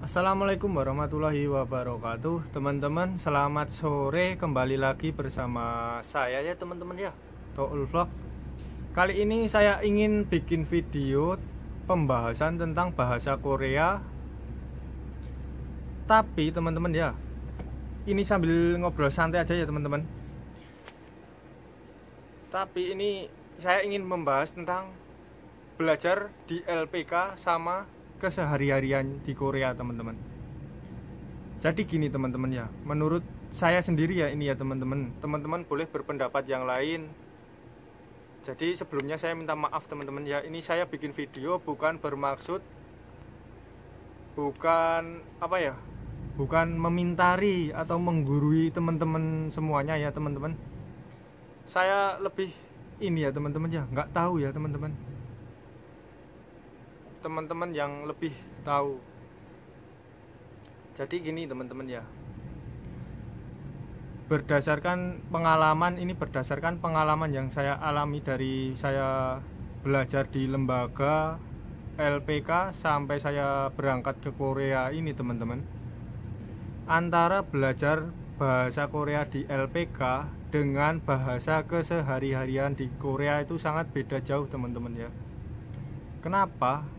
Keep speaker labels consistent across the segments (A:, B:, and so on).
A: Assalamualaikum warahmatullahi wabarakatuh. Teman-teman, selamat sore. Kembali lagi bersama saya ya teman-teman ya, Toul Vlog. Kali ini saya ingin bikin video pembahasan tentang bahasa Korea. Tapi teman-teman ya, ini sambil ngobrol santai aja ya teman-teman. Tapi ini saya ingin membahas tentang belajar di LPK sama kesehari-harian di Korea teman-teman. Jadi gini teman-teman ya, menurut saya sendiri ya ini ya teman-teman. Teman-teman boleh berpendapat yang lain. Jadi sebelumnya saya minta maaf teman-teman ya. Ini saya bikin video bukan bermaksud, bukan apa ya, bukan memintari atau menggurui teman-teman semuanya ya teman-teman. Saya lebih ini ya teman-teman ya, nggak tahu ya teman-teman. Teman-teman yang lebih tahu. Jadi gini teman-teman ya, berdasarkan pengalaman yang saya alami dari saya belajar di lembaga LPK sampai saya berangkat ke Korea ini teman-teman. Antara belajar bahasa Korea di LPK dengan bahasa kesehari-harian di Korea itu sangat beda jauh teman-teman ya. Kenapa?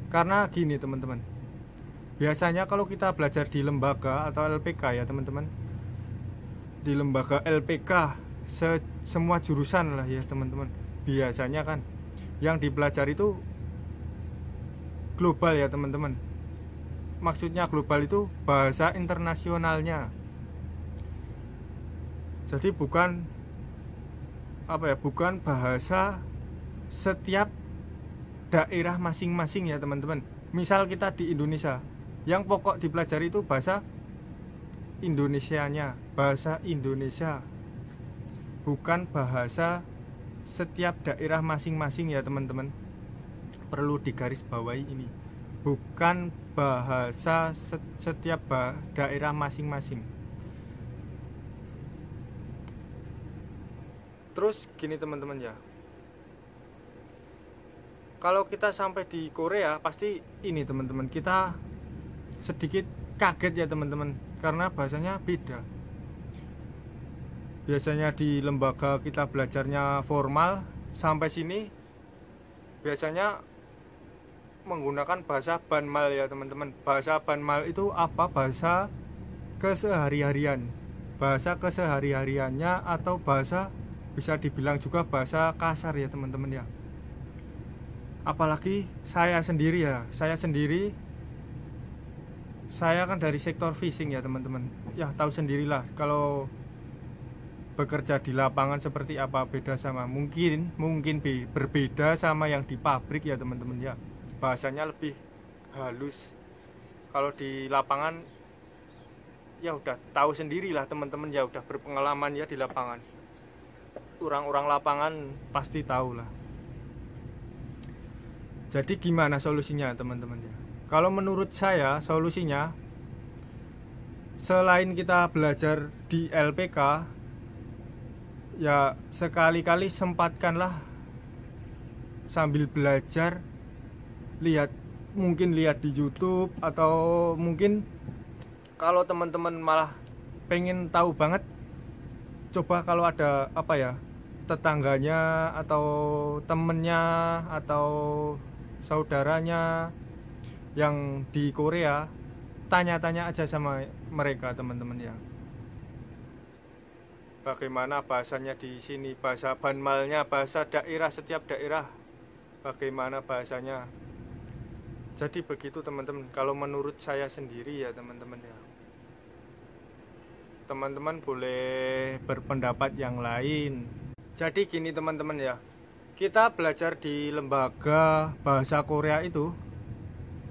A: Karena gini teman-teman, biasanya kalau kita belajar di lembaga atau LPK ya teman-teman, di lembaga LPK semua jurusan lah ya teman-teman, biasanya kan yang dipelajari itu global ya teman-teman. Maksudnya global itu bahasa internasionalnya. Jadi bukan apa ya, bukan bahasa setiap daerah masing-masing ya teman-teman. Misal kita di Indonesia, yang pokok dipelajari itu bahasa Indonesianya, bahasa Indonesia, bukan bahasa setiap daerah masing-masing ya teman-teman. Perlu digarisbawahi ini, bukan bahasa setiap daerah masing-masing. Terus gini teman-teman ya, kalau kita sampai di Korea pasti ini teman-teman, kita sedikit kaget ya teman-teman, karena bahasanya beda. Biasanya di lembaga kita belajarnya formal, sampai sini biasanya menggunakan bahasa banmal ya teman-teman. Bahasa banmal itu apa? Bahasa kesehari-harian. Bahasa kesehari-hariannya atau bahasa, bisa dibilang juga bahasa kasar ya teman-teman ya. Apalagi saya sendiri ya, saya kan dari sektor fishing ya teman-teman. Ya tahu sendirilah kalau bekerja di lapangan seperti apa, beda sama mungkin berbeda sama yang di pabrik ya teman-teman ya. Bahasanya lebih halus. Kalau di lapangan ya udah tahu sendirilah teman-teman ya, udah berpengalaman ya di lapangan. Orang-orang lapangan pasti tahu lah. Jadi gimana solusinya teman-teman ya? Kalau menurut saya solusinya, selain kita belajar di LPK, ya sekali-kali sempatkanlah sambil belajar, mungkin lihat di YouTube, atau mungkin kalau teman-teman malah pengen tahu banget, coba kalau ada apa ya, tetangganya atau temennya atau saudaranya yang di Korea, tanya-tanya aja sama mereka teman-teman ya. Bagaimana bahasanya di sini, bahasa banmalnya, bahasa daerah, setiap daerah bagaimana bahasanya. Jadi begitu teman-teman, kalau menurut saya sendiri ya teman-teman ya. Teman-teman boleh berpendapat yang lain. Jadi gini teman-teman ya, kita belajar di lembaga bahasa Korea itu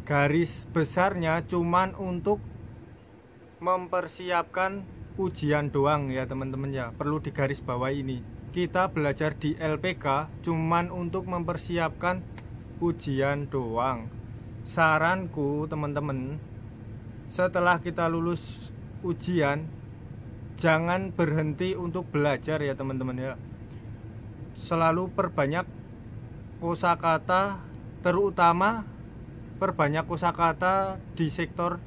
A: garis besarnya cuman untuk mempersiapkan ujian doang ya teman-teman ya. Perlu digarisbawahi ini, kita belajar di LPK cuman untuk mempersiapkan ujian doang. Saranku teman-teman, setelah kita lulus ujian, jangan berhenti untuk belajar ya teman-teman ya. Selalu perbanyak kosakata, terutama perbanyak kosakata di sektor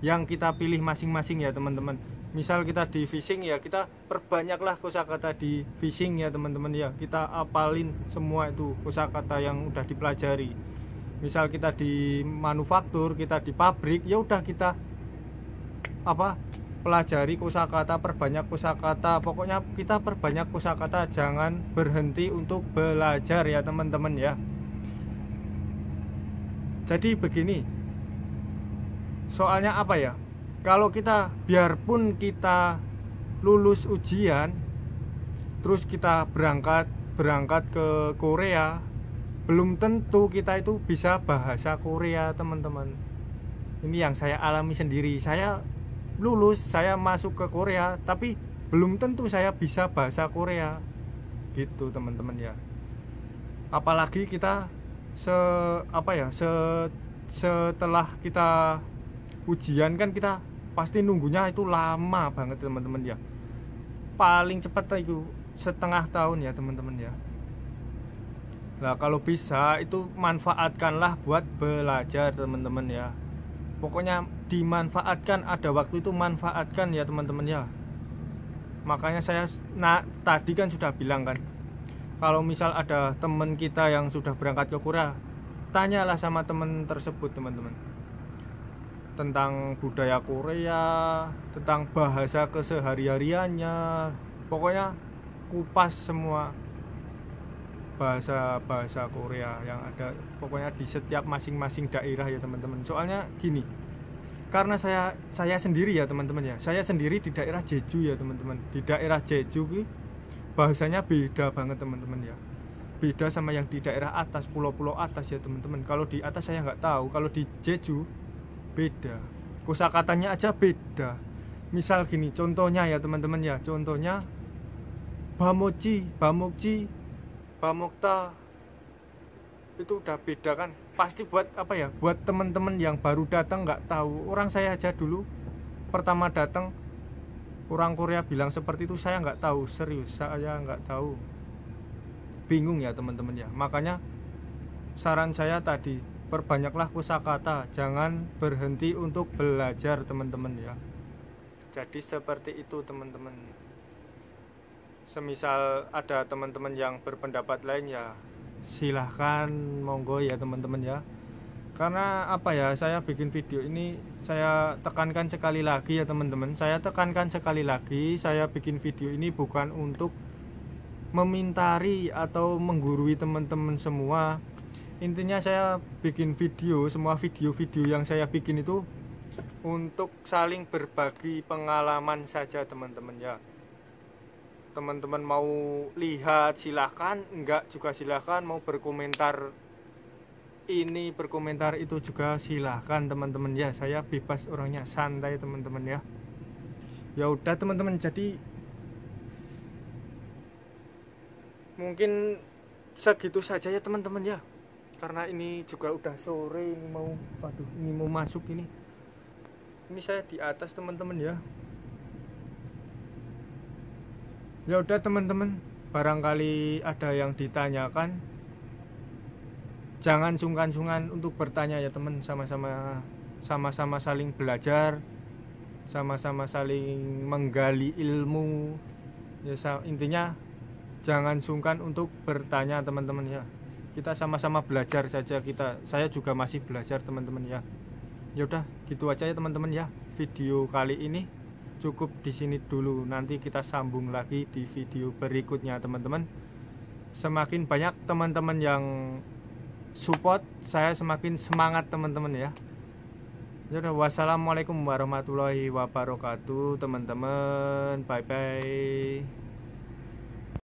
A: yang kita pilih masing-masing ya teman-teman. Misal kita di fishing ya, kita perbanyaklah kosakata di fishing ya teman-teman ya. Kita apalin semua itu kosakata yang udah dipelajari. Misal kita di manufaktur, kita di pabrik, ya udah kita pelajari kosakata, perbanyak kosakata. Pokoknya kita perbanyak kosakata, jangan berhenti untuk belajar ya teman-teman ya. Jadi begini, soalnya apa ya, kalau kita biarpun kita lulus ujian terus kita berangkat ke Korea, belum tentu kita itu bisa bahasa Korea teman-teman. Ini yang saya alami sendiri. Saya lulus, saya masuk ke Korea, tapi belum tentu saya bisa bahasa Korea gitu teman-teman ya. Apalagi kita setelah kita ujian kan kita pasti nunggunya itu lama banget teman-teman ya. Paling cepat itu setengah tahun ya teman-teman ya. Nah kalau bisa itu manfaatkanlah buat belajar teman-teman ya. Pokoknya dimanfaatkan, ada waktu itu manfaatkan ya teman-teman ya. Makanya saya tadi kan sudah bilang kan, kalau misal ada teman kita yang sudah berangkat ke Korea, tanyalah sama teman tersebut teman-teman, tentang budaya Korea, tentang bahasa kesehari-hariannya. Pokoknya kupas semua bahasa Korea yang ada pokoknya di setiap masing-masing daerah ya teman-teman. Soalnya gini, karena saya sendiri ya teman-teman ya, saya sendiri di daerah Jeju ya teman-teman. Di daerah Jeju bahasanya beda banget teman-teman ya, beda sama yang di daerah atas, pulau-pulau atas ya teman-teman. Kalau di atas saya nggak tahu, kalau di Jeju beda, kosakatanya aja beda. Misal gini contohnya ya teman-teman ya, contohnya bamokji, bamokta, itu udah beda kan. Pasti buat buat teman-teman yang baru datang nggak tahu. Orang saya aja dulu pertama datang, orang Korea bilang seperti itu, saya nggak tahu, serius saya nggak tahu, bingung ya teman-teman ya. Makanya saran saya tadi, perbanyaklah kosakata, jangan berhenti untuk belajar teman-teman ya. Jadi seperti itu teman-teman. Semisal ada teman-teman yang berpendapat lain ya silahkan, monggo ya teman-teman ya. Karena saya bikin video ini, saya tekankan sekali lagi ya teman-teman, saya tekankan sekali lagi, saya bikin video ini bukan untuk memintari atau menggurui teman-teman semua. Intinya saya bikin video, semua video-video yang saya bikin itu untuk saling berbagi pengalaman saja teman-teman ya. Teman-teman mau lihat silahkan, enggak juga silahkan, mau berkomentar ini berkomentar itu juga silahkan teman-teman ya. Saya bebas orangnya, santai teman-teman ya. Ya udah teman-teman, jadi mungkin segitu saja ya teman-teman ya. Karena ini juga udah sore, ini mau masuk ini. Ini saya di atas teman-teman ya. Ya udah teman-teman, barangkali ada yang ditanyakan, jangan sungkan-sungkan untuk bertanya ya teman. Sama-sama saling belajar, sama-sama saling menggali ilmu ya. Intinya jangan sungkan untuk bertanya teman-teman ya. Kita sama-sama belajar saja, saya juga masih belajar teman-teman ya. Ya udah gitu aja ya teman-teman ya. Video kali ini cukup di sini dulu, nanti kita sambung lagi di video berikutnya teman-teman. Semakin banyak teman-teman yang support, saya semakin semangat teman-teman ya. Ya udah, wassalamualaikum warahmatullahi wabarakatuh teman-teman, bye bye.